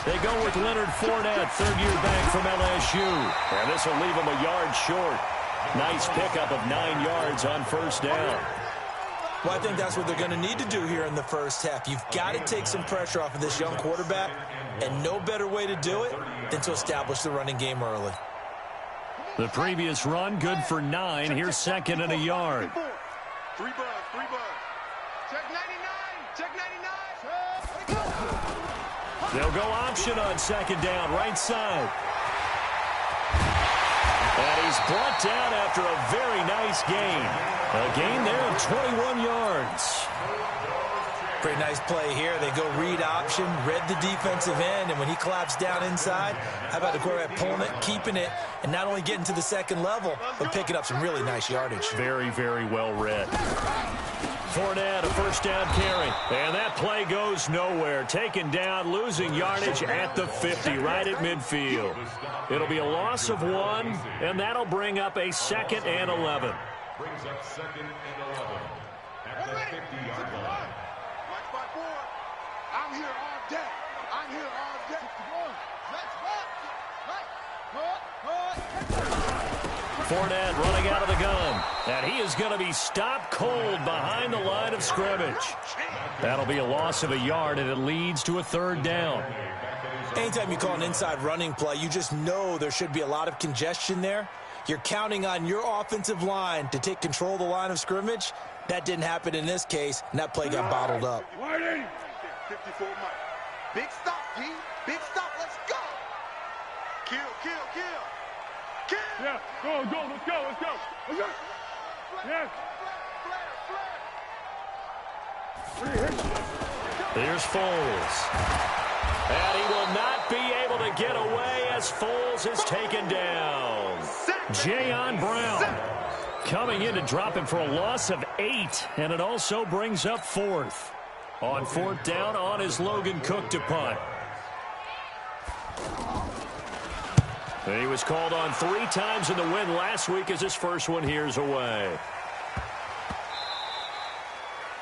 They go with Leonard Fournette, third-year back from LSU. And this will leave him a yard short. Nice pickup of 9 yards on first down. Well, I think that's what they're going to need to do here in the first half. You've got to take some pressure off of this young quarterback, and no better way to do it than to establish the running game early. The previous run, good for 9. Here's second and a yard. 3 bucks. Check 99. Check 99. They'll go option on second down, right side. And he's brought down after a very nice gain. A gain there of 21 yards. Pretty nice play here. They go read option, read the defensive end, and when he collapsed down inside, how about the quarterback pulling it, keeping it, and not only getting to the second level, but picking up some really nice yardage. Very, very well read. Fournette, a first down carry. And that play goes nowhere. Taken down, losing yardage at the 50, right at midfield. It'll be a loss of 1, and that'll bring up a 2nd and 11. Brings up 2nd and 11 at the 50-yard line. Watch my board. I'm here all day. I'm here all day. Fournette running out of the gun. And he is going to be stopped cold behind the line of scrimmage. That'll be a loss of a yard, and it leads to a 3rd down. Anytime you call an inside running play, you just know there should be a lot of congestion there. You're counting on your offensive line to take control of the line of scrimmage. That didn't happen in this case, and that play got bottled up. 54 Mike. Big stop, G. Big stop. Let's go. Kill. Yeah, go. Let's go. Yes. Here's Foles. And he will not be able to get away as Foles is taken down. Jayon Brown coming in to drop him for a loss of 8, and it also brings up 4th. On 4th down, on is Logan Cook to punt. And he was called on 3 times in the win last week as his first one here's away.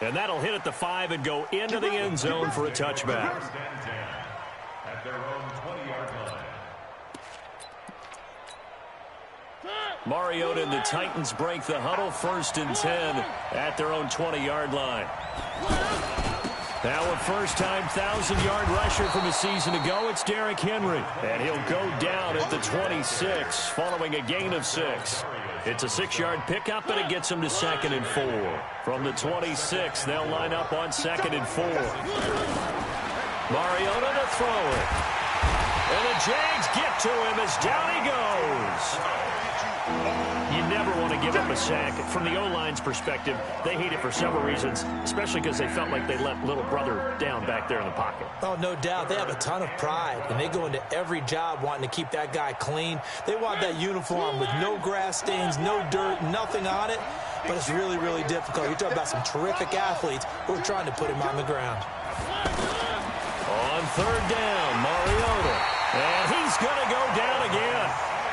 And that'll hit at the 5 and go into the end zone for a touchback. At their own 20-yard line. Mariota and the Titans break the huddle, 1st and 10 at their own 20-yard line. Now a first-time 1,000-yard rusher from a season ago, it's Derrick Henry. And he'll go down at the 26 following a gain of 6. It's a 6-yard pickup, and it gets him to 2nd and 4. From the 26, they'll line up on 2nd and 4. Mariota to throw it. And the Jags get to him as down he goes. You never want to give up a sack. From the O-line's perspective, they hate it for several reasons, especially because they felt like they let little brother down back there in the pocket. Oh, no doubt. They have a ton of pride, and they go into every job wanting to keep that guy clean. They want that uniform with no grass stains, no dirt, nothing on it, but it's really, really difficult. You're talking about some terrific athletes who are trying to put him on the ground. On 3rd down, Mariota, and he's going to go down again.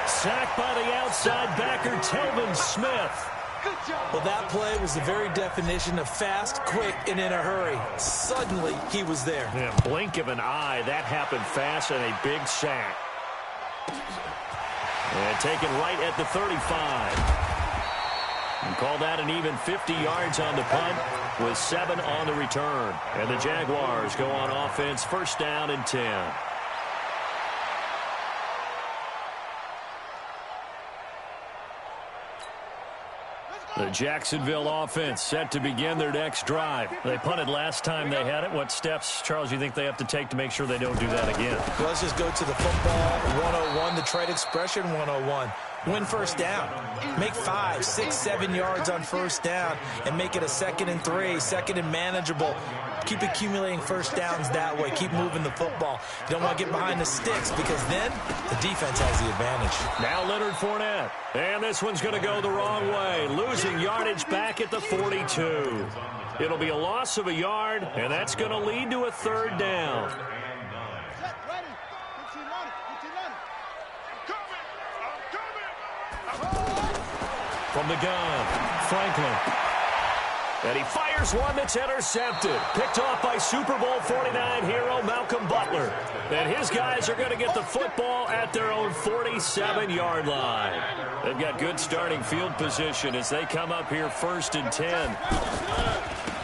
Sacked by the outside backer, Telvin Smith. Well, that play was the very definition of fast, quick, and in a hurry. Suddenly, he was there. Yeah, blink of an eye, that happened fast, and a big sack. And taken right at the 35. And call that an even 50 yards on the punt with 7 on the return. And the Jaguars go on offense, 1st down and 10. The Jacksonville offense set to begin their next drive. They punted last time they had it. What steps, Charles, you think they have to take to make sure they don't do that again? Well, let's just go to the football 101, the trade expression 101. Win 1st down. Make 5, 6, 7 yards on 1st down and make it a 2nd and 3, 2nd and manageable. Keep accumulating 1st downs that way. Keep moving the football. You don't want to get behind the sticks because then the defense has the advantage. Now Leonard Fournette. And this one's going to go the wrong way. Losing yardage back at the 42. It'll be a loss of a yard, and that's going to lead to a 3rd down. From the gun, Franklin. And he fires one that's intercepted. Picked off by Super Bowl 49 hero Malcolm Butler. And his guys are going to get the football at their own 47-yard line. They've got good starting field position as they come up here 1st and 10.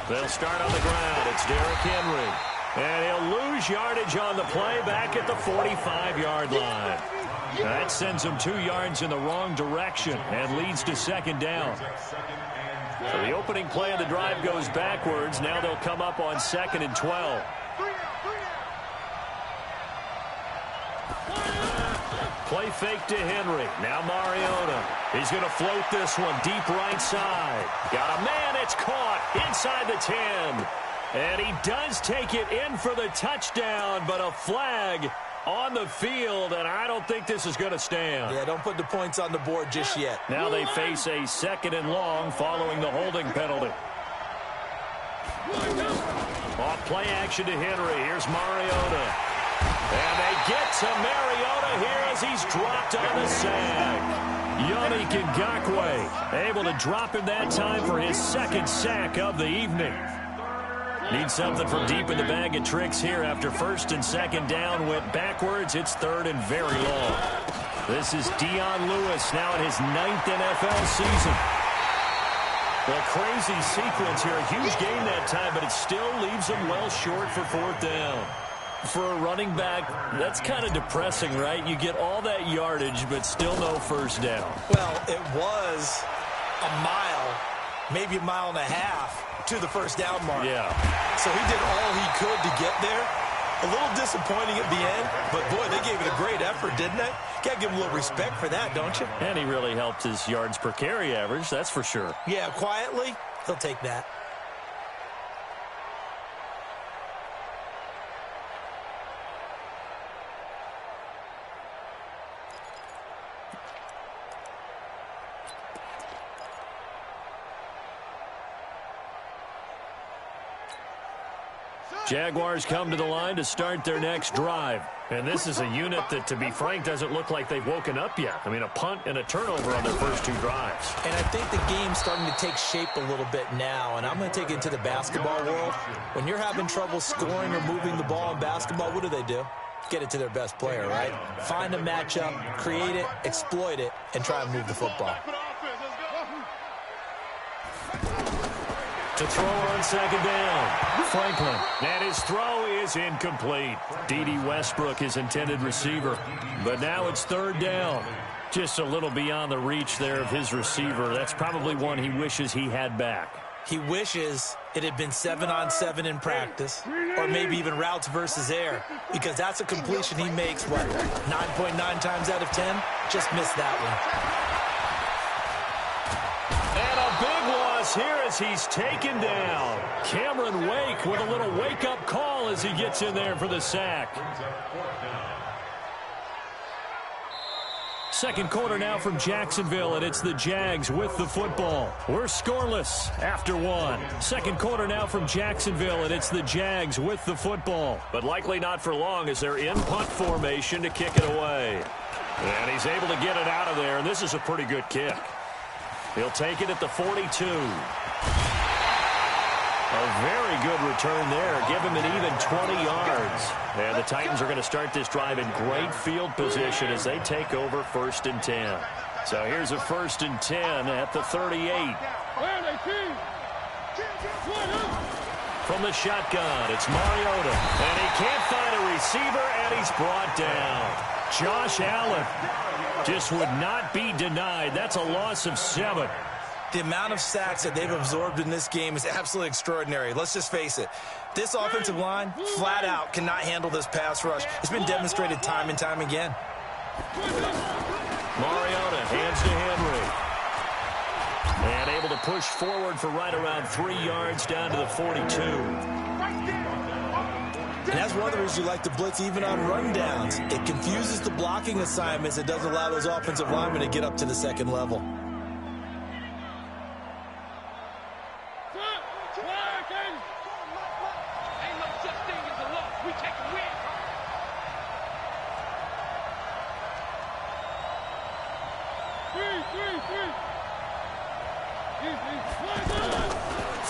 They'll start on the ground. It's Derrick Henry. And he'll lose yardage on the play back at the 45-yard line. That sends him 2 yards in the wrong direction and leads to 2nd down. So the opening play of the drive goes backwards. Now they'll come up on 2nd and 12. Play fake to Henry. Now Mariota. He's going to float this one deep right side. Got a man. It's caught inside the 10. And he does take it in for the touchdown, but a flag on the field, and I don't think this is going to stand. Yeah, don't put the points on the board just yet. Now they face a 2nd and long following the holding penalty. Off play action to Henry. Here's Mariota. And they get to Mariota here as he's dropped on the sack. Yannick Ngakoue able to drop him that time for his 2nd sack of the evening. Need something from deep in the bag of tricks here after 1st and 2nd down went backwards. It's 3rd and very long. This is Dion Lewis now in his 9th NFL season. Well, crazy sequence here. A huge gain that time, but it still leaves him well short for 4th down. For a running back, that's kind of depressing, right? You get all that yardage, but still no 1st down. Well, it was a mile, maybe a mile and a half to the 1st down mark. Yeah. So he did all he could to get there. A little disappointing at the end, but boy, they gave it a great effort, didn't they? Got to give him a little respect for that, don't you? And he really helped his yards per carry average, that's for sure. Yeah, quietly, he'll take that. Jaguars come to the line to start their next drive. And this is a unit that, to be frank, doesn't look like they've woken up yet. I mean, a punt and a turnover on their first 2 drives. And I think the game's starting to take shape a little bit now. And I'm going to take it into the basketball world. When you're having trouble scoring or moving the ball in basketball, what do? Get it to their best player, right? Find a matchup, create it, exploit it, and try and move the football. To throw on 2nd down, Franklin. And his throw is incomplete. D.D. Westbrook, his intended receiver. But now it's 3rd down. Just a little beyond the reach there of his receiver. That's probably one he wishes he had back. He wishes it had been 7-on-7 in practice, or maybe even routes versus air, because that's a completion he makes, what, 9.9 times out of 10? Just missed that one. And a big loss here as he's taken down. Cameron Wake with a little wake-up call as he gets in there for the sack. 2nd quarter now from Jacksonville, and it's the Jags with the football. We're scoreless after 1. 2nd quarter now from Jacksonville, and it's the Jags with the football. But likely not for long as they're in punt formation to kick it away. And he's able to get it out of there, and this is a pretty good kick. He'll take it at the 42. A very good return there. Give him an even 20 yards. And the Titans are going to start this drive in great field position as they take over 1st and 10. So here's a 1st and 10 at the 38. From the shotgun, it's Mariota. And he can't find a receiver, and he's brought down. Josh Allen just would not be denied. That's a loss of 7. The amount of sacks that they've absorbed in this game is absolutely extraordinary. Let's just face it. This offensive line, flat out, cannot handle this pass rush. It's been demonstrated time and time again. Mariota hands to Henry. And able to push forward for right around 3 yards down to the 42. And that's one of the reasons you like to blitz even on rundowns. It confuses the blocking assignments. It doesn't allow those offensive linemen to get up to the 2nd level.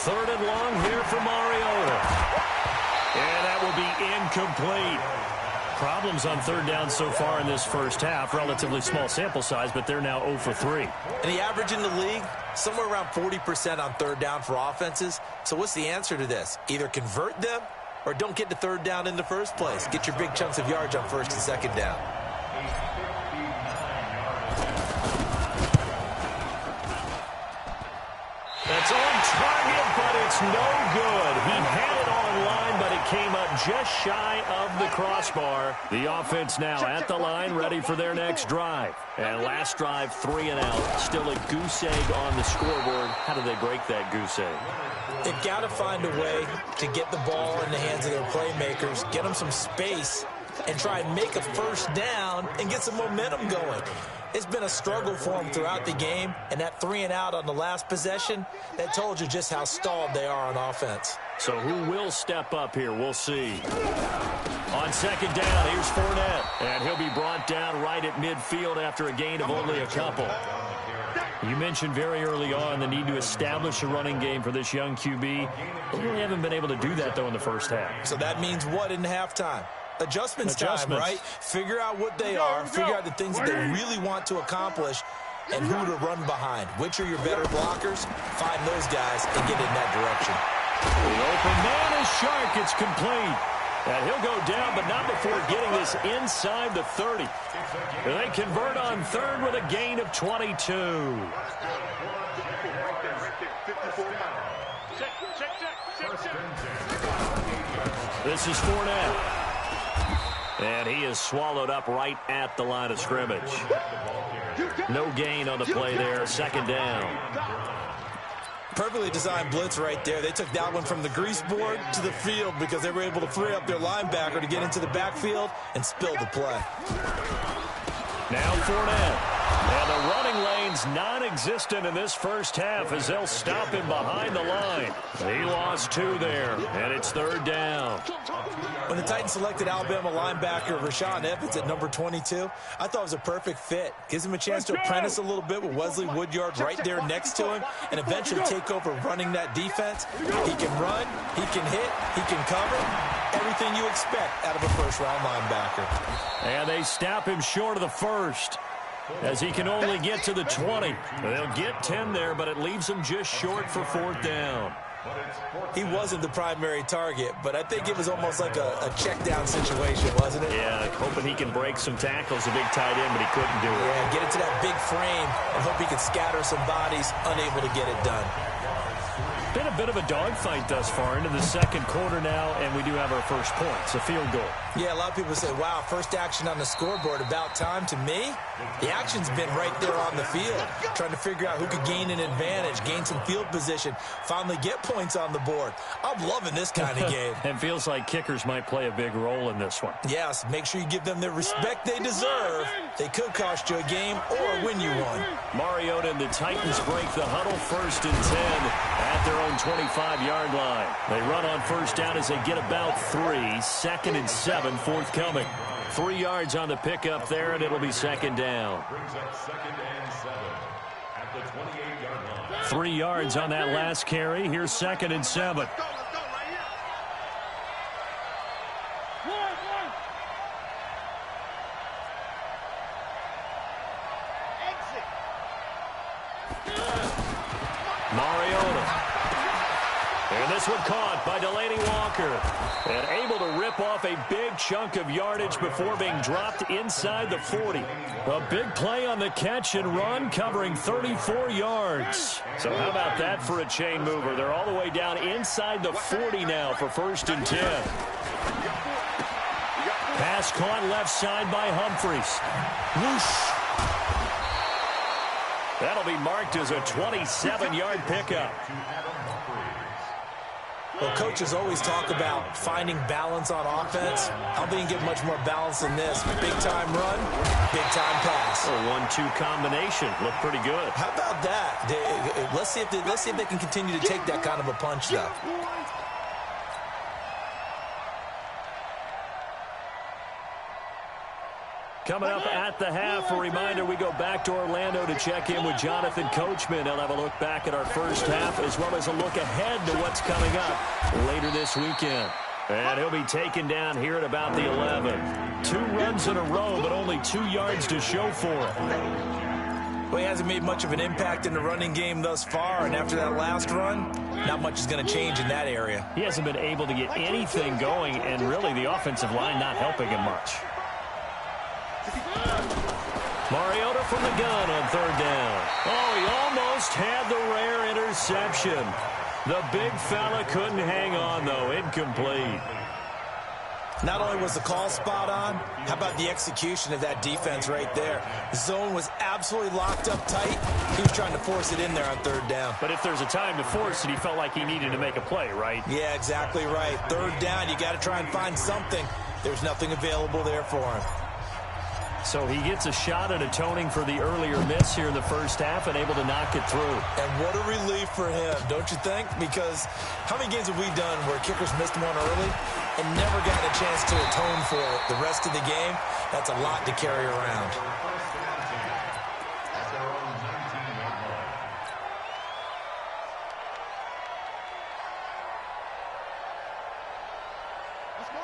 Third and long here for Mariota. And that will be incomplete. Problems on third down so far in this first half. Relatively small sample size, but they're now 0 for 3. And the average in the league, somewhere around 40% on third down for offenses. So what's the answer to this? Either convert them or don't get the third down in the first place. Get your big chunks of yards on first and second down. That's on target, but it's no good. He had it on line, but it came up just shy of the crossbar. The offense now at the line, ready for their next drive. And last drive, 3 and out. Still a goose egg on the scoreboard. How do they break that goose egg? They've got to find a way to get the ball in the hands of their playmakers, get them some space, and try and make a first down and get some momentum going. It's been a struggle for them throughout the game, and that 3 and out on the last possession, that told you just how stalled they are on offense. So who will step up here? We'll see. On second down, here's Fournette, and he'll be brought down right at midfield after a gain of only a couple. You mentioned very early on the need to establish a running game for this young QB. They really haven't been able to do that, though, in the first half. So that means what in halftime? Adjustments time, right? Figure out what they are, figure out the things that they really want to accomplish, and who to run behind. Which are your better blockers? Find those guys and get in that direction. The open man is Shark. It's complete. And he'll go down, but not before getting this inside the 30. And they convert on third with a gain of 22. This is Fournette. And he is swallowed up right at the line of scrimmage. No gain on the play there. Second down. Perfectly designed blitz right there. They took that one from the grease board to the field because they were able to free up their linebacker to get into the backfield and spill the play. Now Fournette. And the running lane's non-existent in this first half as they'll stop him behind the line. He lost 2 there, and it's third down. When the Titans selected Alabama linebacker Rashaan Evans at number 22, I thought it was a perfect fit. Gives him a chance to apprentice a little bit with Wesley Woodyard right there next to him and eventually take over running that defense. He can run, he can hit, he can cover. Everything you expect out of a first-round linebacker. And they stop him short of the first, as he can only get to the 20. They'll get 10 there, but it leaves him just short for fourth down. He wasn't the primary target, but I think it was almost like a check-down situation, wasn't it? Yeah, hoping he can break some tackles, a big tight end, but he couldn't do it. Yeah, get into that big frame and hope he can scatter some bodies, unable to get it done. Been a bit of a dogfight thus far into the second quarter now, and we do have our first points, a field goal. Yeah, a lot of people say, wow, first action on the scoreboard, about time. To me, the action's been right there on the field, trying to figure out who could gain an advantage, gain some field position, finally get points on the board. I'm loving this kind of game. It feels like kickers might play a big role in this one. Yes, make sure you give them the respect they deserve. They could cost you a game or win you one. Mariota and the Titans break the huddle, first and 10 at their own 25-yard line. They run on first down as they get about 3. Second and 7 forthcoming. 3 yards on the pickup there, and it'll be second down. 3 yards on that last carry. Here's second and 7. Mariota. And this one caught by Delaney Walker. And able to rip off a big chunk of yardage before being dropped inside the 40. A big play on the catch and run, covering 34 yards. So how about that for a chain mover? They're all the way down inside the 40 now for first and 10. Pass caught left side by Humphries. Whoosh. That'll be marked as a 27-yard pickup. Well, coaches always talk about finding balance on offense. I don't think you can get much more balance than this. Big-time run, big-time pass. A 1-2 combination. Looked pretty good. How about that? Let's see if they can continue to take that kind of a punch, though. Coming up at the half, a reminder we go back to Orlando to check in with Jonathan Coachman. He'll have a look back at our first half as well as a look ahead to what's coming up later this weekend. And he'll be taken down here at about the 11. 2 runs in a row, but only 2 yards to show for it. Well, he hasn't made much of an impact in the running game thus far, and after that last run, not much is going to change in that area. He hasn't been able to get anything going, and really the offensive line not helping him much. Mariota from the gun on 3rd down. Oh, he almost had the rare interception. The big fella couldn't hang on, though. Incomplete. Not only was the call spot on, how about the execution of that defense right there? The zone was absolutely locked up tight. He was trying to force it in there on 3rd down. But if there's a time to force it, he felt like he needed to make a play, right? Yeah, exactly right. 3rd down, you got to try and find something. There's nothing available there for him. So he gets a shot at atoning for the earlier miss here in the first half and able to knock it through. And what a relief for him, don't you think? Because how many games have we done where kickers missed one early and never gotten a chance to atone for it the rest of the game? That's a lot to carry around.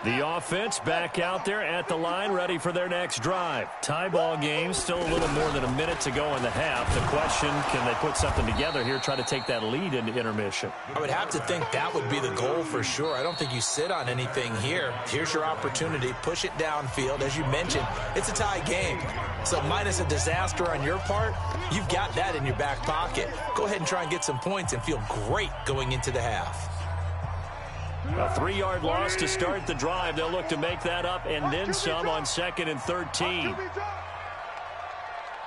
The offense back out there at the line, ready for their next drive. Tie ball game, still a little more than a minute to go in the half. The question, can they put something together here, try to take that lead into intermission? I would have to think that would be the goal for sure. I don't think you sit on anything here. Here's your opportunity. Push it downfield. As you mentioned, it's a tie game. So minus a disaster on your part, you've got that in your back pocket. Go ahead and try and get some points and feel great going into the half. A 3-yard loss to start the drive. They'll look to make that up and then some on 2nd and 13.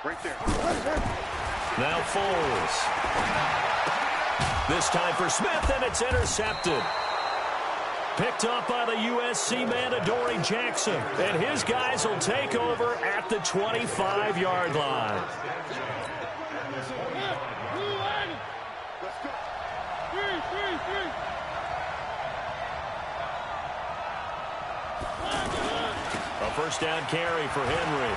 Right there. Now Foles. This time for Smith, and it's intercepted. Picked up by the USC man, Adoree Jackson. And his guys will take over at the 25-yard line. A first down carry for Henry.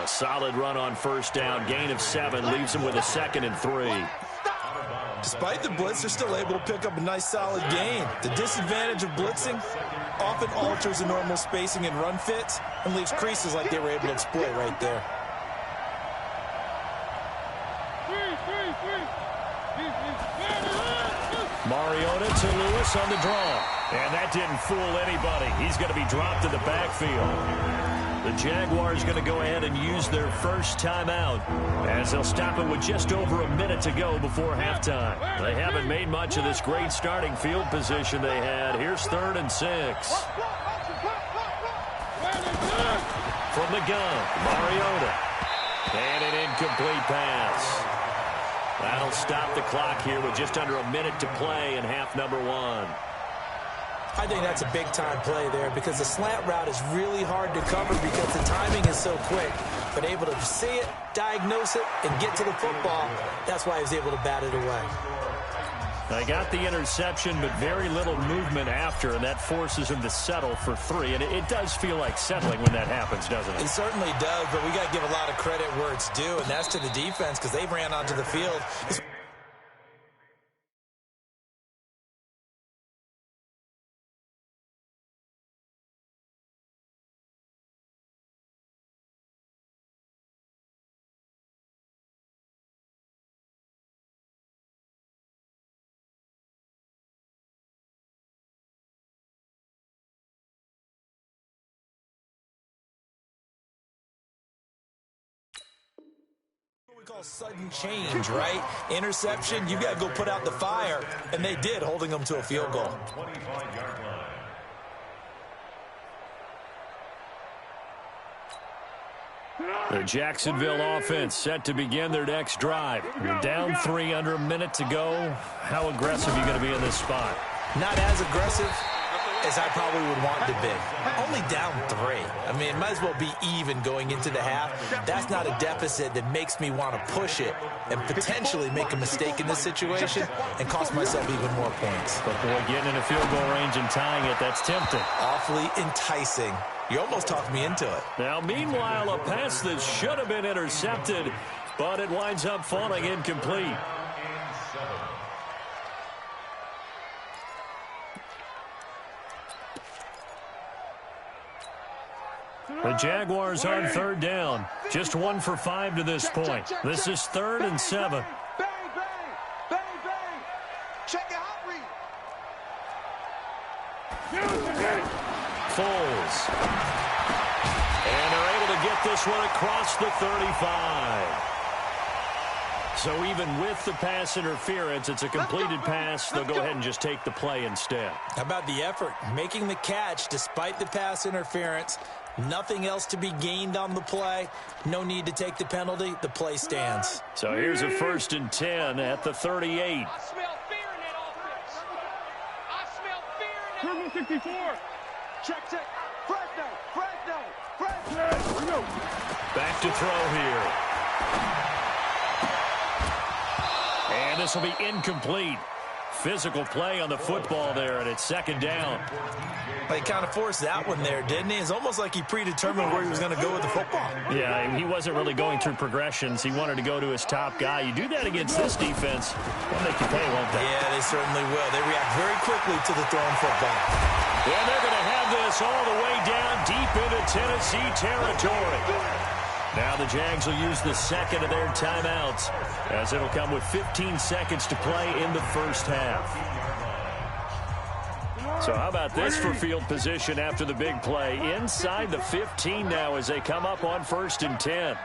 A solid run on first down. Gain of 7 leaves him with a 2nd and 3. Despite the blitz, they're still able to pick up a nice solid gain. The disadvantage of blitzing often alters the normal spacing and run fits and leaves creases like they were able to exploit right there. Mariota to Lewis on the draw. And that didn't fool anybody. He's going to be dropped in the backfield. The Jaguars going to go ahead and use their first timeout as they'll stop it with just over a minute to go before halftime. They haven't made much of this great starting field position they had. Here's 3rd and 6. From the gun, Mariota. And an incomplete pass. That'll stop the clock here with just under a minute to play in half number 1. I think that's a big-time play there because the slant route is really hard to cover because the timing is so quick. But able to see it, diagnose it, and get to the football, that's why he was able to bat it away. They got the interception, but very little movement after, and that forces him to settle for 3. And it does feel like settling when that happens, doesn't it? It certainly does, but we got to give a lot of credit where it's due, and that's to the defense because they ran onto the field. Call sudden change, right? Interception, you got to go put out the fire, and they did, holding them to a field goal. The Jacksonville offense set to begin their next drive. Down 3, under a minute to go. How aggressive are you going to be in this spot? Not as aggressive as I probably would want to be. Only down 3. I mean, it might as well be even going into the half. That's not a deficit that makes me want to push it and potentially make a mistake in this situation and cost myself even more points. But, boy, getting in a field goal range and tying it, that's tempting. Awfully enticing. You almost talked me into it. Now, meanwhile, a pass that should have been intercepted, but it winds up falling incomplete. The Jaguars on 3rd down. Just 1 for 5 to this point. This is 3rd and 7. Bang, bang, bang, bang. Check out, read. Foles. And they're able to get this one across the 35. So even with the pass interference, it's a completed pass. They'll go ahead and just take the play instead. How about the effort? Making the catch despite the pass interference. Nothing else to be gained on the play. No need to take the penalty. The play stands. So here's a 1st and 10 at the 38. I smell fear in that offense. I smell fear in that offense. 64. Check, check. Fresno, Fresno, Fresno. Here we go. Back to throw here. And this will be incomplete. Physical play on the football there, and it's 2nd down. He kind of forced that one there, didn't he? It's almost like he predetermined where he was going to go with the football. Yeah, he wasn't really going through progressions. He wanted to go to his top guy. You do that against this defense, they'll make you pay, won't they? Yeah, they certainly will. They react very quickly to the thrown football. And they're going to have this all the way down deep into Tennessee territory. Now the Jags will use the 2nd of their timeouts, as it'll come with 15 seconds to play in the 1st half. So how about this for field position after the big play? Inside the 15 now as they come up on 1st and 10.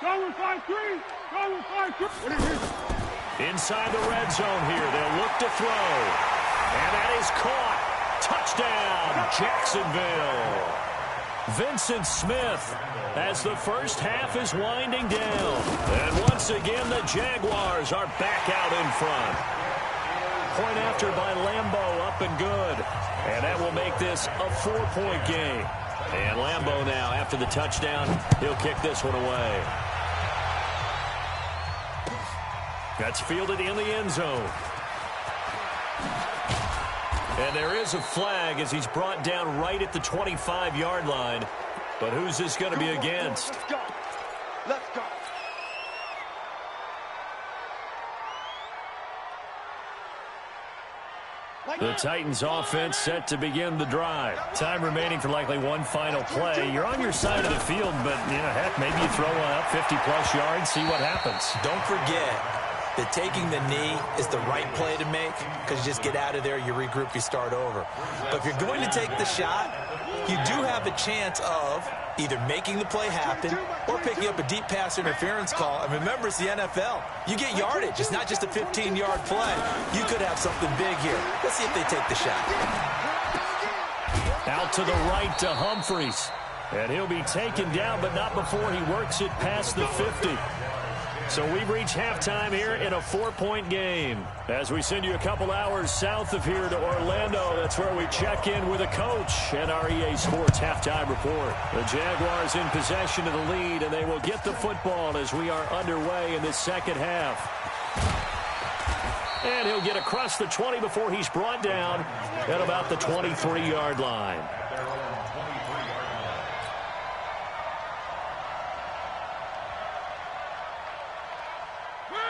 Go with 5-3. Go with 5-3. Inside the red zone here. They'll look to throw. And that is caught. Touchdown, Jacksonville. Vincent Smith as the 1st half is winding down. And once again, the Jaguars are back out in front. Point after by Lambeau, up and good. And that will make this a 4-point game. And Lambeau now, after the touchdown, he'll kick this one away. That's fielded in the end zone. And there is a flag as he's brought down right at the 25-yard line. But who's this going to be against? Let's go. Let's go. The Titans offense set to begin the drive. Time remaining for likely one final play. You're on your side of the field, but, heck, maybe you throw one up 50-plus yards, see what happens. Don't forget that taking the knee is the right play to make, because you just get out of there, you regroup, you start over. But if you're going to take the shot, you do have a chance of either making the play happen or picking up a deep pass interference call. And remember, it's the NFL. You get yardage. It's not just a 15-yard play. You could have something big here. Let's see if they take the shot. Out to the right to Humphries. And he'll be taken down, but not before he works it past the 50. So we've reached halftime here in a 4-point game. As we send you a couple hours south of here to Orlando, that's where we check in with a coach and our EA Sports halftime report. The Jaguars in possession of the lead, and they will get the football as we are underway in this 2nd half. And he'll get across the 20 before he's brought down at about the 23-yard line.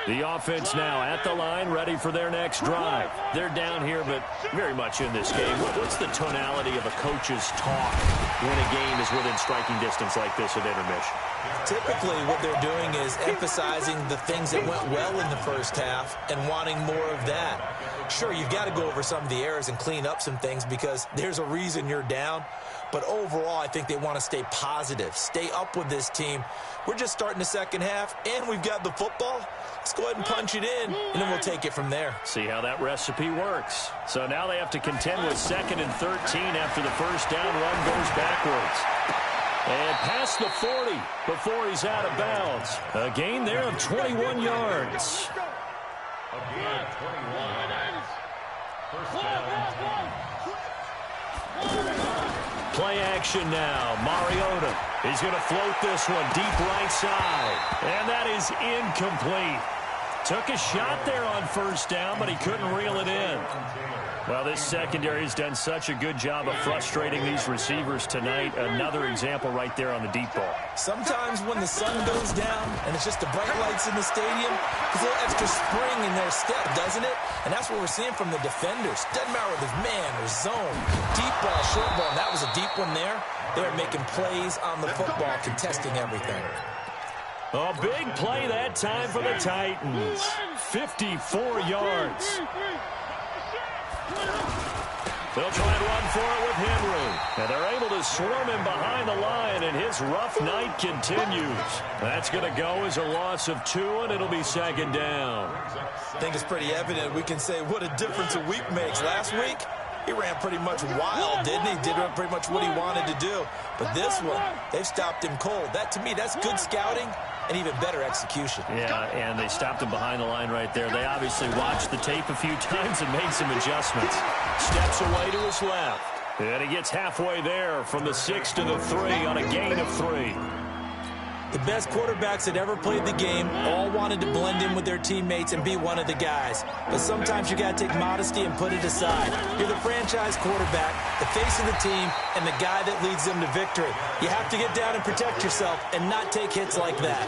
The offense now at the line, ready for their next drive. They're down here, but very much in this game. What's the tonality of a coach's talk when a game is within striking distance like this at intermission? Typically, what they're doing is emphasizing the things that went well in the 1st half and wanting more of that. Sure, you've got to go over some of the errors and clean up some things because there's a reason you're down. But overall, I think they want to stay positive, stay up with this team. We're just starting the 2nd half, and we've got the football. Let's go ahead and punch it in, and then we'll take it from there. See how that recipe works. So now they have to contend with 2nd and 13 after the 1st down run goes backwards. And past the 40 before he's out of bounds. A gain there of 21 yards. Play action now. Mariota. He's going to float this one deep right side. And that is incomplete. Took a shot there on first down, but he couldn't reel it in. Well, this secondary has done such a good job of frustrating these receivers tonight. Another example right there on the deep ball. Sometimes when the sun goes down and it's just the bright lights in the stadium, there's a little extra spring in their step, doesn't it? And that's what we're seeing from the defenders. Doesn't matter whether it's man or zone, deep ball, short ball. And that was a deep one there. They're making plays on the football, contesting everything. A big play that time for the Titans. 54 yards. They'll try and run for it with Henry. And they're able to swarm him behind the line, and his rough night continues. That's going to go as a loss of 2, and it'll be second down. I think it's pretty evident. We can say what a difference a week makes. Last week, he ran pretty much wild, didn't he? Did pretty much what he wanted to do. But this one, they've stopped him cold. That, to me, that's good scouting and even better execution. Yeah, and they stopped him behind the line right there. They obviously watched the tape a few times and made some adjustments. Steps away to his left. And he gets halfway there from the 6 to the 3 on a gain of 3. The best quarterbacks that ever played the game all wanted to blend in with their teammates and be one of the guys. But sometimes you got to take modesty and put it aside. You're the franchise quarterback, the face of the team, and the guy that leads them to victory. You have to get down and protect yourself and not take hits like that.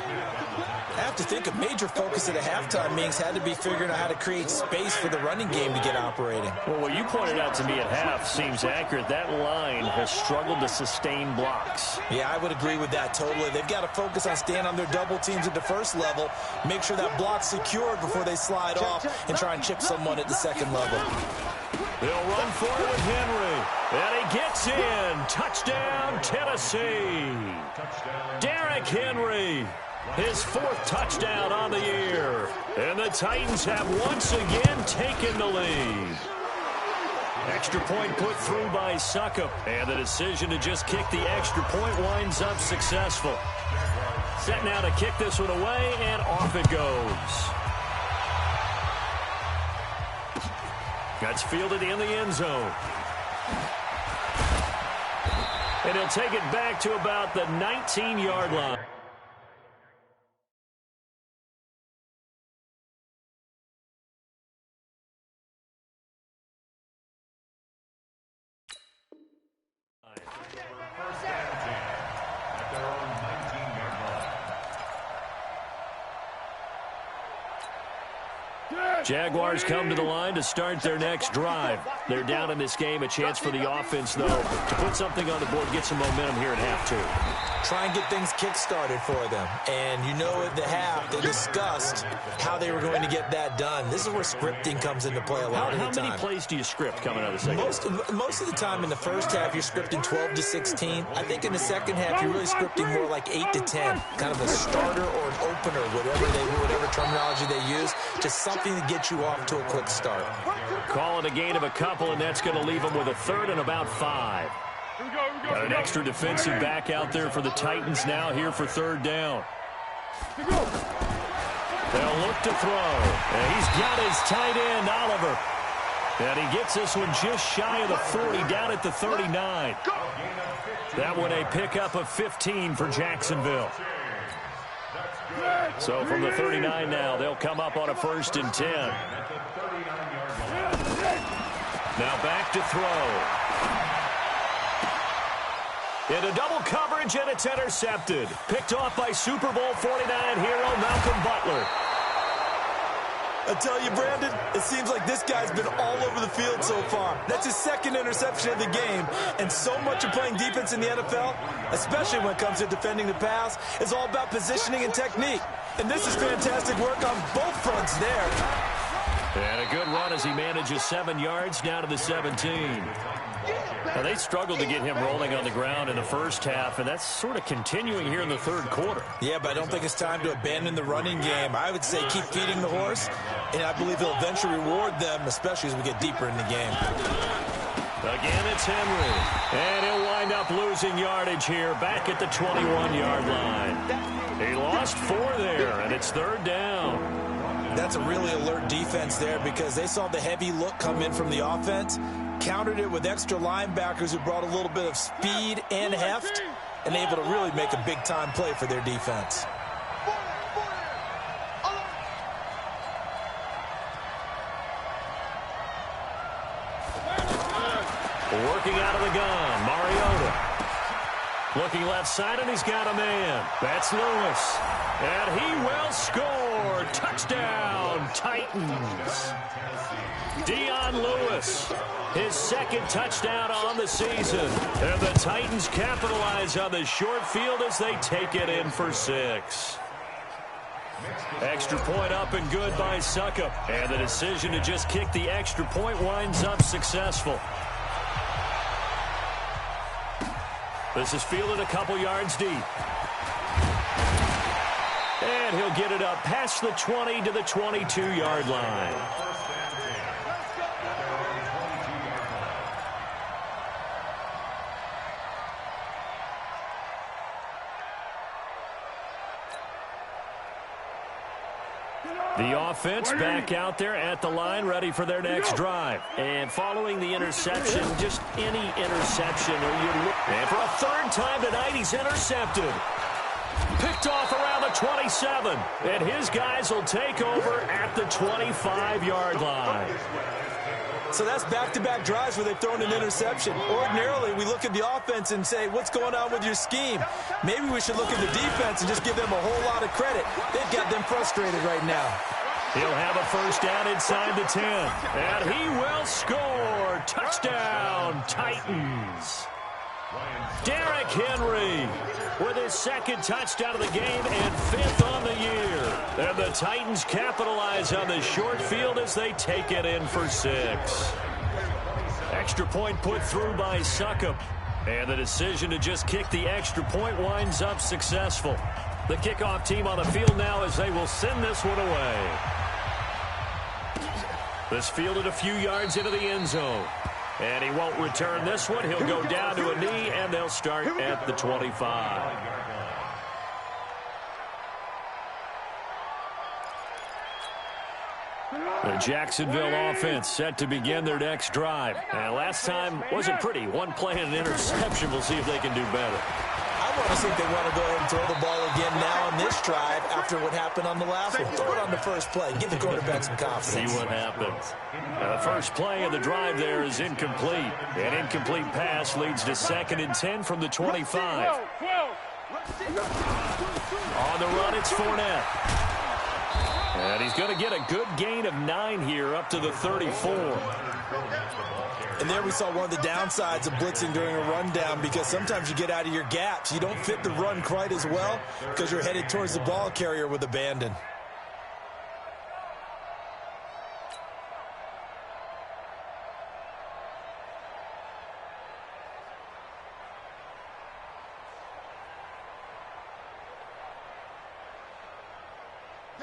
I have to think a major focus of the halftime meetings had to be figuring out how to create space for the running game to get operating. Well, what you pointed out to me at half seems accurate. That line has struggled to sustain blocks. Yeah, I would agree with that totally. They've got to focus on staying on their double teams at the first level, make sure that block's secured before they slide off and try and chip someone at the second level. They'll run for it with Henry. And he gets in. Touchdown, Tennessee. Derrick Henry. His 4th touchdown on the year. And the Titans have once again taken the lead. Extra point put through by Succop. And the decision to just kick the extra point winds up successful. Set now to kick this one away, and off it goes. That's fielded in the end zone. And he'll take it back to about the 19-yard line. Jaguars come to the line to start their next drive. They're down in this game. A chance for the offense, though, to put something on the board, get some momentum here at half 2. Try and get things kick-started for them. And you know at the half, they discussed how they were going to get that done. This is where scripting comes into play a lot of the time. How many plays do you script coming out of the second? Most of the time in the first half, you're scripting 12 to 16. I think in the second half, you're really scripting more like 8 to 10. Kind of a starter or an opener, whatever terminology they use. Just something to get you off to a quick start. Call it a gain of a couple, and that's going to leave them with a 3rd and about 5. Got an extra defensive back out there for the Titans now here for 3rd down. They'll look to throw. And he's got his tight end, Oliver. And he gets this one just shy of the 40, down at the 39. That one a pickup of 15 for Jacksonville. So from the 39 now, they'll come up on a 1st and 10. Now back to throw. Into double coverage, and it's intercepted. Picked off by Super Bowl 49 hero Malcolm Butler. I tell you, Brandon, it seems like this guy's been all over the field so far. That's his 2nd interception of the game. And so much of playing defense in the NFL, especially when it comes to defending the pass, is all about positioning and technique. And this is fantastic work on both fronts there. And a good run as he manages 7 yards down to the 17. Now, they struggled to get him rolling on the ground in the first half, and that's sort of continuing here in the 3rd quarter. Yeah, but I don't think it's time to abandon the running game. I would say keep feeding the horse, and I believe he'll eventually reward them, especially as we get deeper in the game. Again, it's Henry, and he'll wind up losing yardage here back at the 21-yard line. He lost 4 there, and it's 3rd down. That's a really alert defense there because they saw the heavy look come in from the offense, countered it with extra linebackers who brought a little bit of speed and heft, and able to really make a big-time play for their defense. Working out of the gun, Mariota. Looking left side, and he's got a man. That's Lewis. And he will score. Touchdown, Titans. Dion Lewis, his second touchdown on the season. And the Titans capitalize on the short field as they take it in for 6. Extra point up and good by Suckup. And the decision to just kick the extra point winds up successful. This is fielded a couple yards deep. And he'll get it up past the 20 to the 22-yard line. The offense back out there at the line, ready for their next drive. And following the interception, just any interception. And for a third time tonight, he's intercepted. Picked off around the 27. And his guys will take over at the 25-yard line. So that's back-to-back drives where they've thrown an interception. Ordinarily, we look at the offense and say, what's going on with your scheme? Maybe we should look at the defense and just give them a whole lot of credit. They've got them frustrated right now. He'll have a first down inside the 10. And he will score. Touchdown, Titans. Derrick Henry with his second touchdown of the game and 5th on the year. And the Titans capitalize on the short field as they take it in for 6. Extra point put through by Suckup. And the decision to just kick the extra point winds up successful. The kickoff team on the field now as they will send this one away. This fielded a few yards into the end zone. And he won't return this one. He'll go down to a knee, and they'll start at the 25. The Jacksonville offense set to begin their next drive. And last time wasn't pretty. One play and an interception. We'll see if they can do better. I want to see if they want to go ahead and throw the ball again now on this drive after what happened on the last one. Throw it on the first play. Give the quarterback some confidence. See what happens. The first play of the drive there is incomplete. An incomplete pass leads to 2nd and 10 from the 25. On the run, it's Fournette. And he's going to get a good gain of 9 here up to the 34. And there we saw one of the downsides of blitzing during a rundown because sometimes you get out of your gaps. You don't fit the run quite as well because you're headed towards the ball carrier with abandon.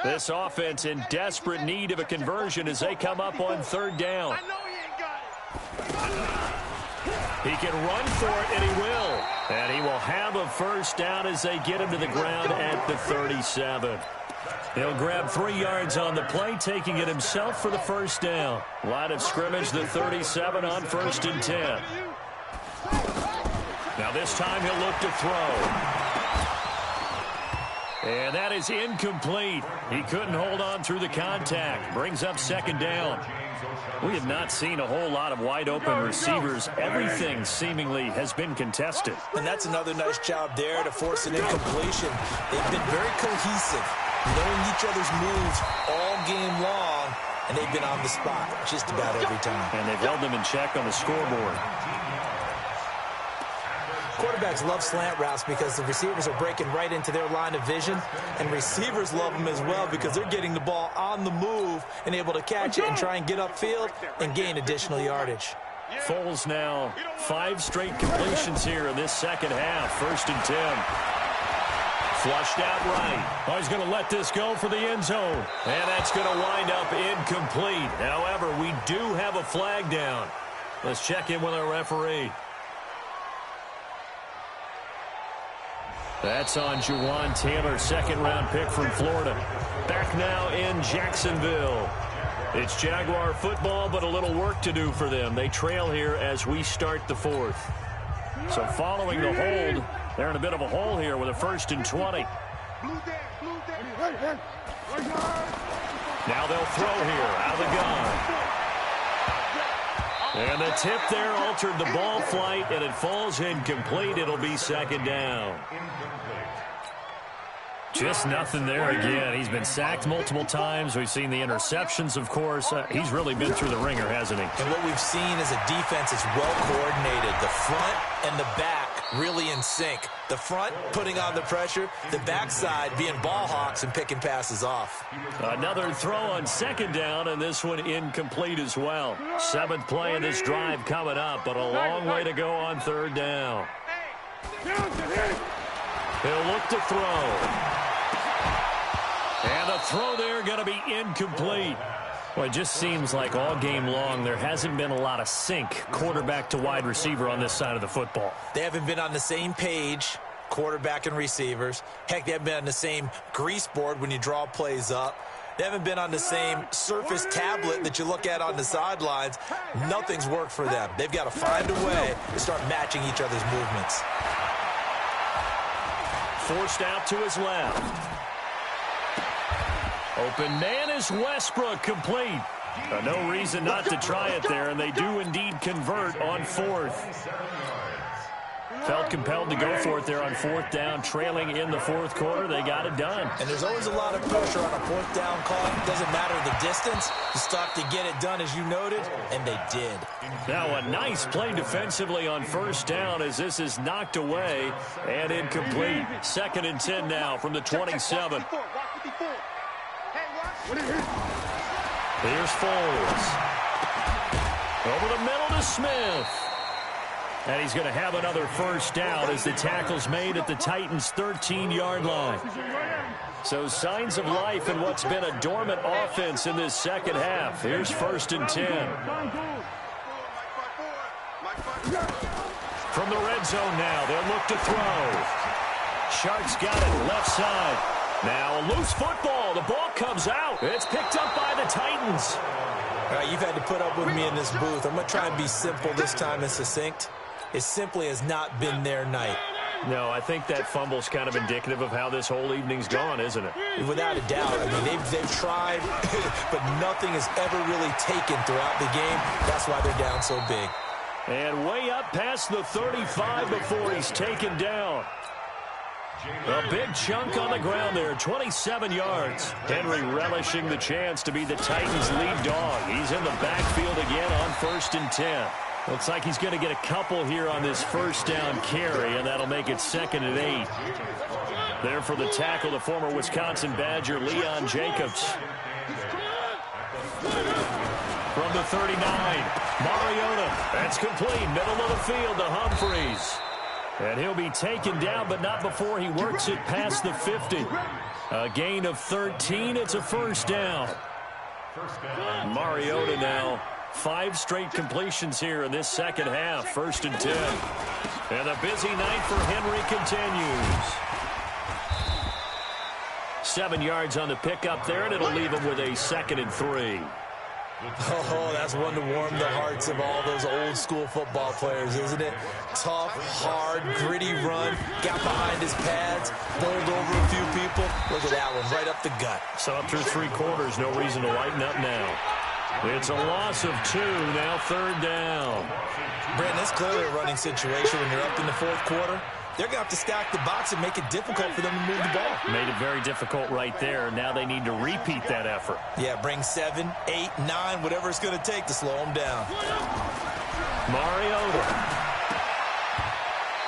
This offense in desperate need of a conversion as they come up on 3rd down. He can run for it, and he will. And he will have a first down as they get him to the ground at the 37. He'll grab 3 yards on the play, taking it himself for the first down. Line of scrimmage, the 37 on 1st and 10. Now this time he'll look to throw. And that is incomplete. He couldn't hold on through the contact. Brings up 2nd down. We have not seen a whole lot of wide-open receivers. Everything seemingly has been contested. And that's another nice job there to force an incompletion. They've been very cohesive, knowing each other's moves all game long, and they've been on the spot just about every time. And they've held them in check on the scoreboard. Quarterbacks love slant routes because the receivers are breaking right into their line of vision, and receivers love them as well because they're getting the ball on the move and able to catch it and try and get upfield and gain additional yardage. Foles now 5 straight completions here in this second half. 1st and 10. Flushed out right. Oh, he's going to let this go for the end zone. And that's going to wind up incomplete. However, we do have a flag down. Let's check in with our referee. That's on Juwan Taylor, second-round pick from Florida. Back now in Jacksonville. It's Jaguar football, but a little work to do for them. They trail here as we start the fourth. So following the hold, they're in a bit of a hole here with a 1st and 20. Now they'll throw here out of the gun. And the tip there altered the ball flight, and it falls incomplete. It'll be 2nd down. Just nothing there again. He's been sacked multiple times. We've seen the interceptions, of course. He's really been through the ringer, hasn't he? And what we've seen is a defense is well coordinated. The front and the back really in sync. The front putting on the pressure, the backside being ball hawks and picking passes off. Another throw on 2nd down, and this one incomplete as well. 7th play of this drive coming up, but a long way to go on 3rd down. He'll look to throw. And the throw there going to be incomplete. Well, it just seems like all game long there hasn't been a lot of sync quarterback to wide receiver on this side of the football. They haven't been on the same page, quarterback and receivers. Heck, they haven't been on the same grease board when you draw plays up. They haven't been on the same surface tablet that you look at on the sidelines. Nothing's worked for them. They've got to find a way to start matching each other's movements. Forced out to his left. Open man is Westbrook, complete. No reason not to try it there, and they do indeed convert on 4th. Felt compelled to go for it there on 4th down, trailing in the 4th quarter. They got it done. And there's always a lot of pressure on a 4th down call. It doesn't matter the distance. You stop to get it done, as you noted, and they did. Now a nice play defensively on 1st down as this is knocked away and incomplete. 2nd and 10 now from the 27. Here's Foles. Over the middle to Smith. And he's going to have another 1st down as the tackle's made at the Titans' 13-yard line. So signs of life in what's been a dormant offense in this second half. Here's 1st and 10. From the red zone now, they'll look to throw. Shark's got it left side. Now a loose football. The ball comes out. It's picked up by the Titans. All right, you've had to put up with me in this booth. I'm going to try and be simple this time and succinct. It simply has not been their night. No, I think that fumble's kind of indicative of how this whole evening's gone, isn't it? Without a doubt. I mean, they've tried, but nothing has ever really taken throughout the game. That's why they're down so big. And way up past the 35 before he's taken down. A big chunk on the ground there, 27 yards. Henry relishing the chance to be the Titans' lead dog. He's in the backfield again on 1st and 10. Looks like he's going to get a couple here on this 1st down carry, and that'll make it 2nd and 8. There for the tackle, the former Wisconsin Badger, Leon Jacobs. From the 39, Mariota. That's complete, middle of the field to Humphreys. And he'll be taken down, but not before he works it past the 50. A gain of 13. It's a 1st down. Mariota now. 5 straight completions here in this second half. 1st and 10. And the busy night for Henry continues. 7 yards on the pickup there, and it'll leave him with a 2nd and 3. Oh, that's one to warm the hearts of all those old school football players, isn't it? Tough, hard, gritty run, got behind his pads, bowled over a few people. Look at that one, right up the gut. So up through 3 quarters, no reason to lighten up now. It's a loss of 2, now 3rd down. Brandon, that's clearly a running situation when you're up in the 4th quarter. They're going to have to stack the box and make it difficult for them to move the ball. Made it very difficult right there. Now they need to repeat that effort. Yeah, bring 7, 8, 9, whatever it's going to take to slow them down. Mariota.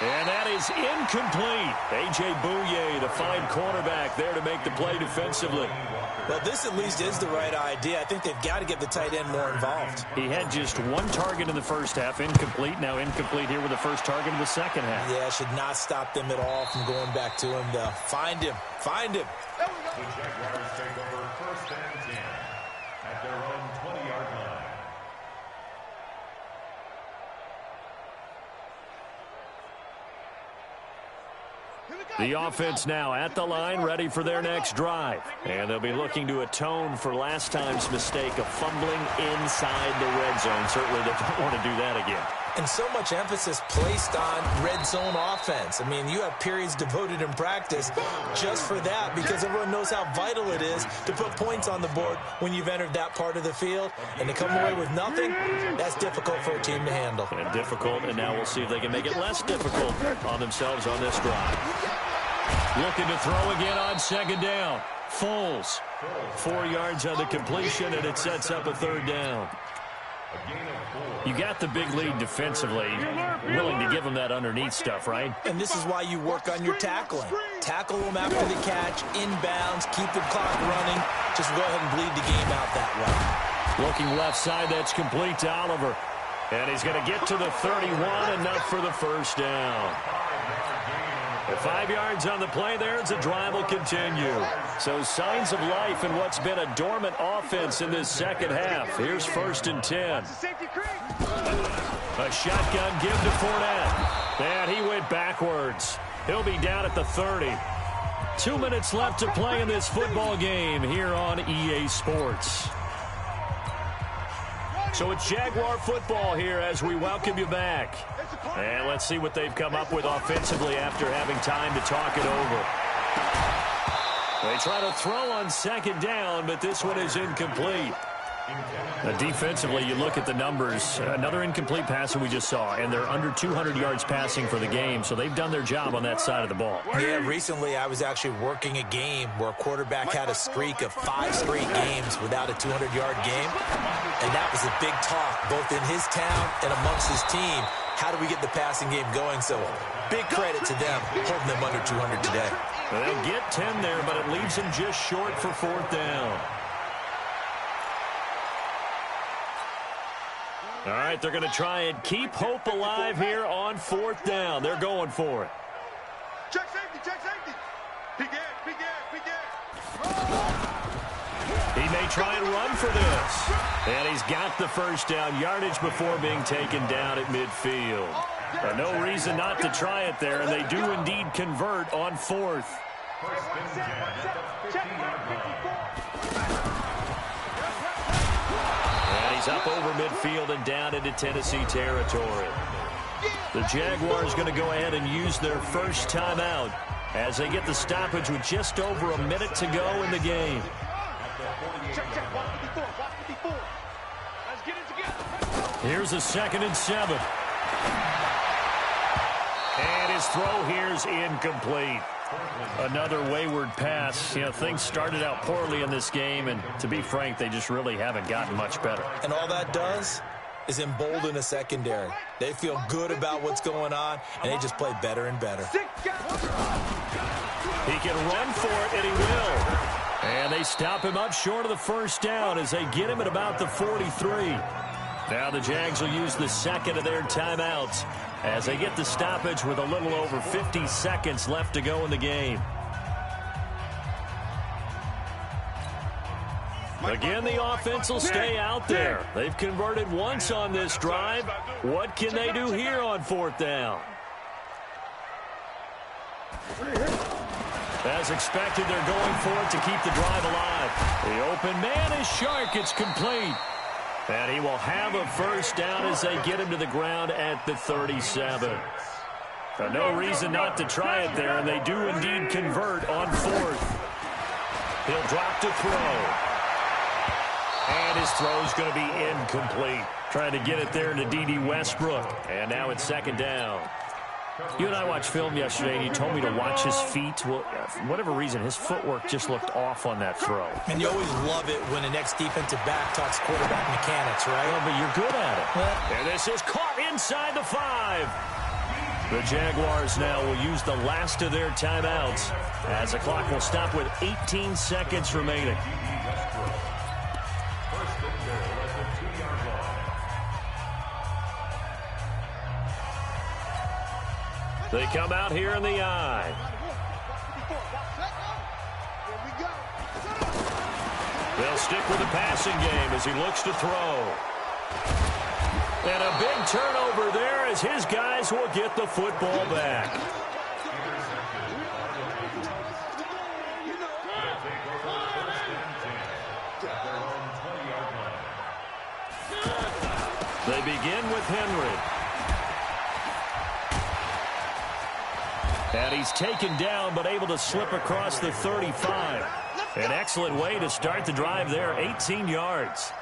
And that is incomplete. A.J. Bouye, the fine cornerback, there to make the play defensively. Well, this at least is the right idea. I think they've got to get the tight end more involved. He had just 1 target in the first half, incomplete. Now incomplete here with the first target in the second half. Yeah, should not stop them at all from going back to him, though. Find him. Find him. The Jaguars take over 1st and 10 at their own 20-yard line. The offense now at the line, ready for their next drive. And they'll be looking to atone for last time's mistake of fumbling inside the red zone. Certainly they don't want to do that again. And so much emphasis placed on red zone offense. I mean, you have periods devoted in practice just for that because everyone knows how vital it is to put points on the board when you've entered that part of the field. And to come away with nothing, that's difficult for a team to handle. And difficult, and now we'll see if they can make it less difficult on themselves on this drive. Looking to throw again on second down. Foles, 4 yards on the completion, and it sets up a third down. You got the big lead defensively, willing to give them that underneath stuff, right? And this is why you work on your tackling. Tackle them after the catch, inbounds, keep the clock running. Just go ahead and bleed the game out that way. Looking left side, that's complete to Oliver. And he's going to get to the 31, enough for the first down. 5 yards on the play there as the drive will continue. So signs of life in what's been a dormant offense in this second half. Here's 1st and 10. A shotgun give to Fournette. And he went backwards. He'll be down at the 30. 2 minutes left to play in this football game here on EA Sports. So it's Jaguar football here as we welcome you back. And let's see what they've come up with offensively after having time to talk it over. They try to throw on second down, but this one is incomplete. Defensively, you look at the numbers. Another incomplete pass that we just saw, and they're under 200 yards passing for the game, so they've done their job on that side of the ball. Yeah, recently I was actually working a game where a quarterback had a streak of 5 straight games without a 200-yard game, and that was a big talk both in his town and amongst his team. How do we get the passing game going? So big credit to them holding them under 200 today. They'll get 10 there, but it leaves them just short for 4th down. All right, they're going to try and keep hope alive here on 4th down. They're going for it. Check safety, check safety. Begin. He may try and run for this. And he's got the first down yardage before being taken down at midfield. No reason not to try it there, and they do indeed convert on 4th. And he's up over midfield and down into Tennessee territory. The Jaguars going to go ahead and use their first timeout as they get the stoppage with just over a minute to go in the game. Here's a 2nd and 7. And his throw here's incomplete. Another wayward pass. You know, things started out poorly in this game, and to be frank, they just really haven't gotten much better. And all that does is embolden a secondary. They feel good about what's going on, and they just play better and better. He can run for it, and he will. And they stop him up short of the first down as they get him at about the 43. Now the Jags will use the 2nd of their timeouts as they get the stoppage with a little over 50 seconds left to go in the game. Again, the offense will stay out there. They've converted once on this drive. What can they do here on 4th down? As expected, they're going for it to keep the drive alive. The open man is Shark. It's complete. And he will have a first down as they get him to the ground at the 37. No reason not to try it there, and they do indeed convert on 4th. He'll drop to throw. And his throw's going to be incomplete. Trying to get it there to D.D. Westbrook. And now it's 2nd down. You and I watched film yesterday, and you told me to watch his feet. Well, for whatever reason, his footwork just looked off on that throw. And you always love it when the next defensive back talks quarterback mechanics, right? Well, but you're good at it. Yeah. And this is caught inside the 5. The Jaguars now will use the last of their timeouts as the clock will stop with 18 seconds remaining. They come out here in the eye. They'll stick with the passing game as he looks to throw. And a big turnover there as his guys will get the football back. They begin with Henry. And he's taken down, but able to slip across the 35. An excellent way to start the drive there, 18 yards.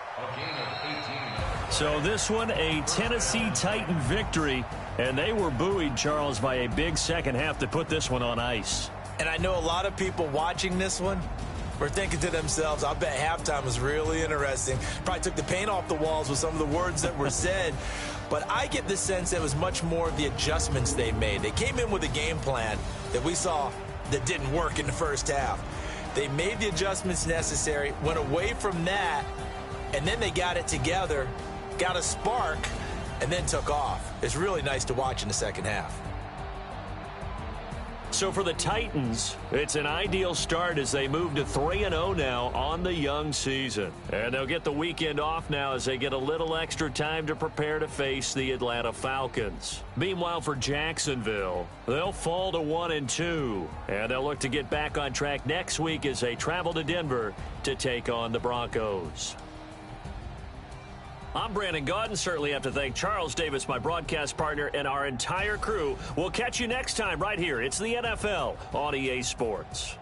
So this one, a Tennessee Titan victory. And they were buoyed, Charles, by a big second half to put this one on ice. And I know a lot of people watching this one were thinking to themselves, I bet halftime was really interesting. Probably took the paint off the walls with some of the words that were said. But I get the sense it was much more of the adjustments they made. They came in with a game plan that we saw that didn't work in the first half. They made the adjustments necessary, went away from that, and then they got it together, got a spark, and then took off. It's really nice to watch in the second half. So for the Titans, it's an ideal start as they move to 3-0 now on the young season. And they'll get the weekend off now as they get a little extra time to prepare to face the Atlanta Falcons. Meanwhile, for Jacksonville, they'll fall to 1-2. And they'll look to get back on track next week as they travel to Denver to take on the Broncos. I'm Brandon Gaudin. Certainly have to thank Charles Davis, my broadcast partner, and our entire crew. We'll catch you next time right here. It's the NFL on EA Sports.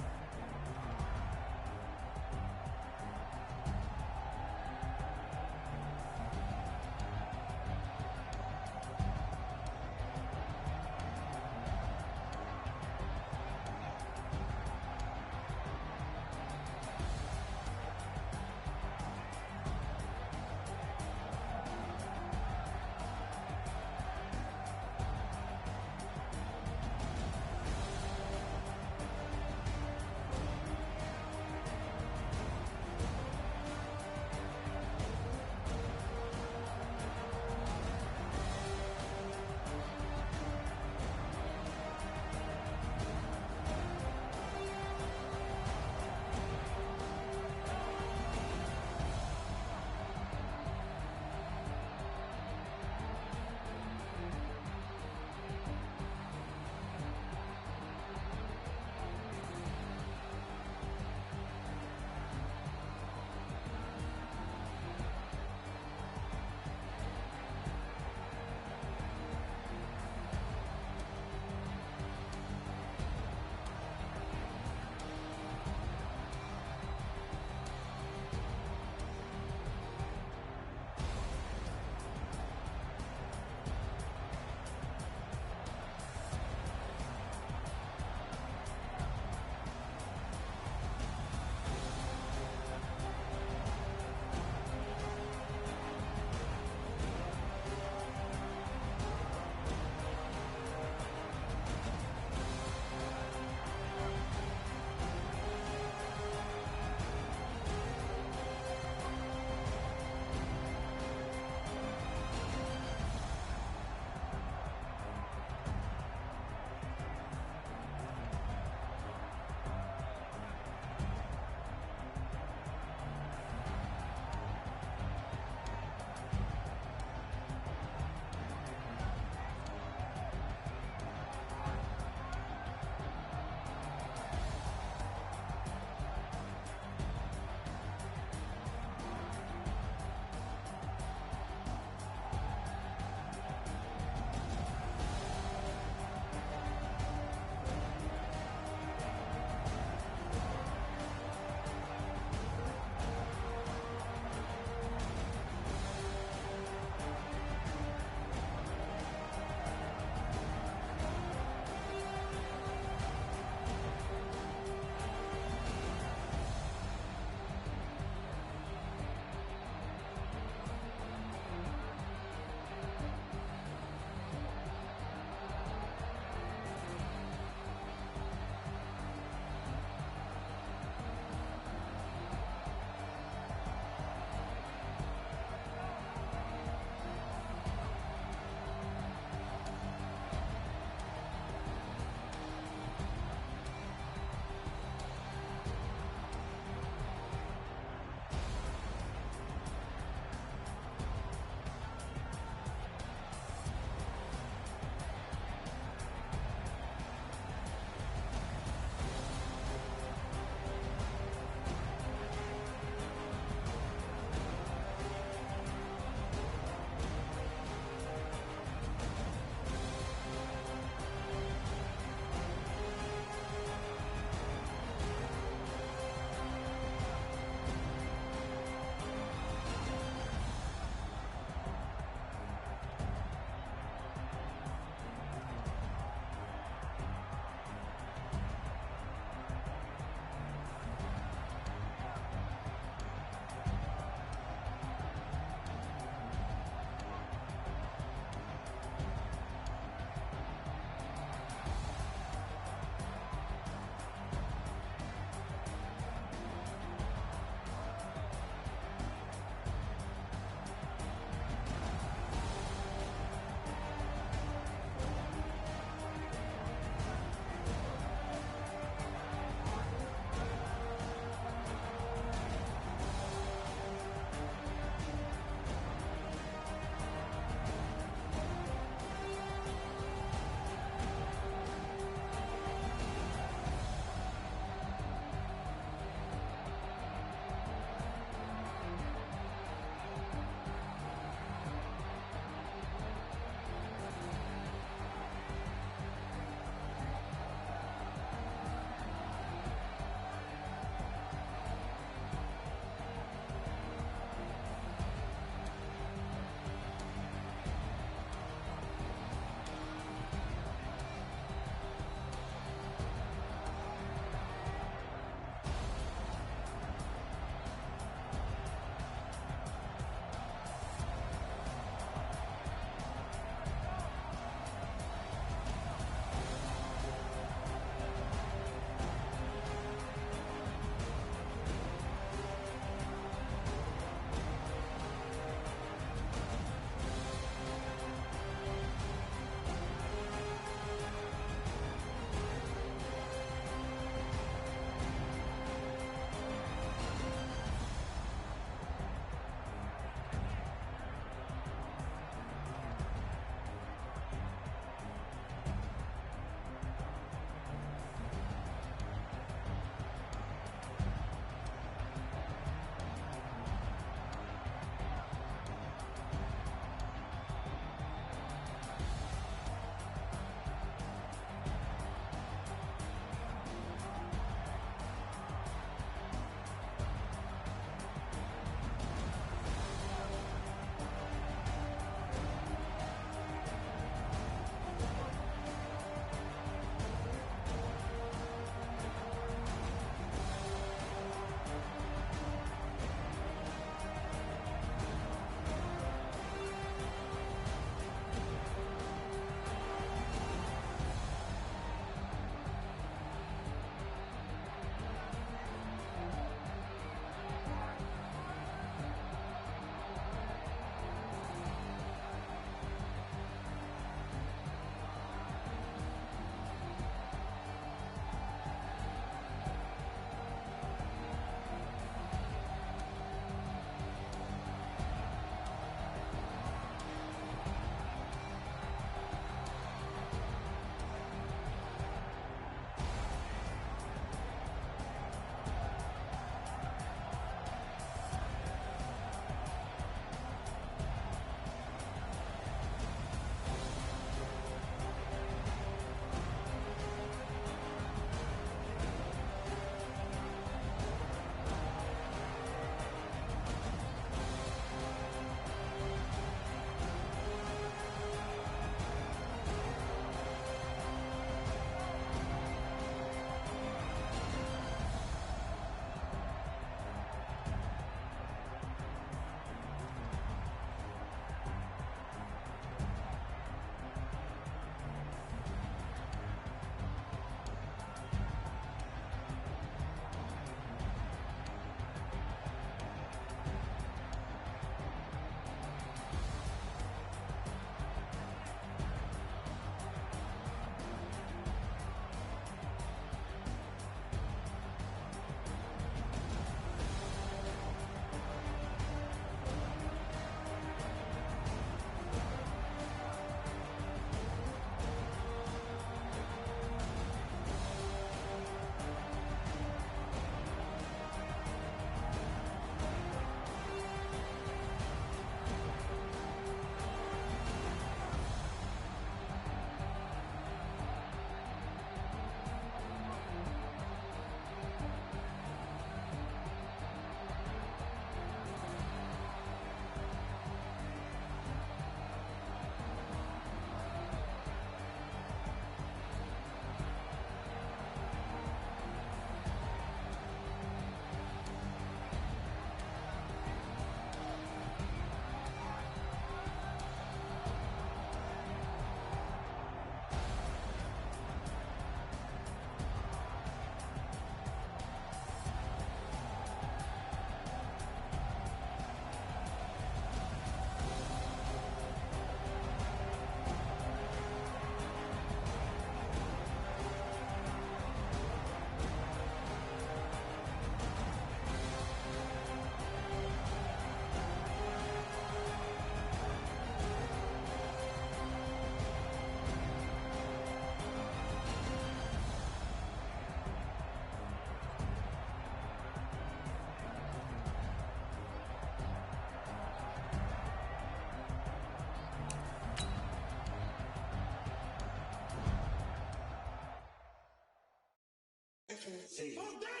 Hey.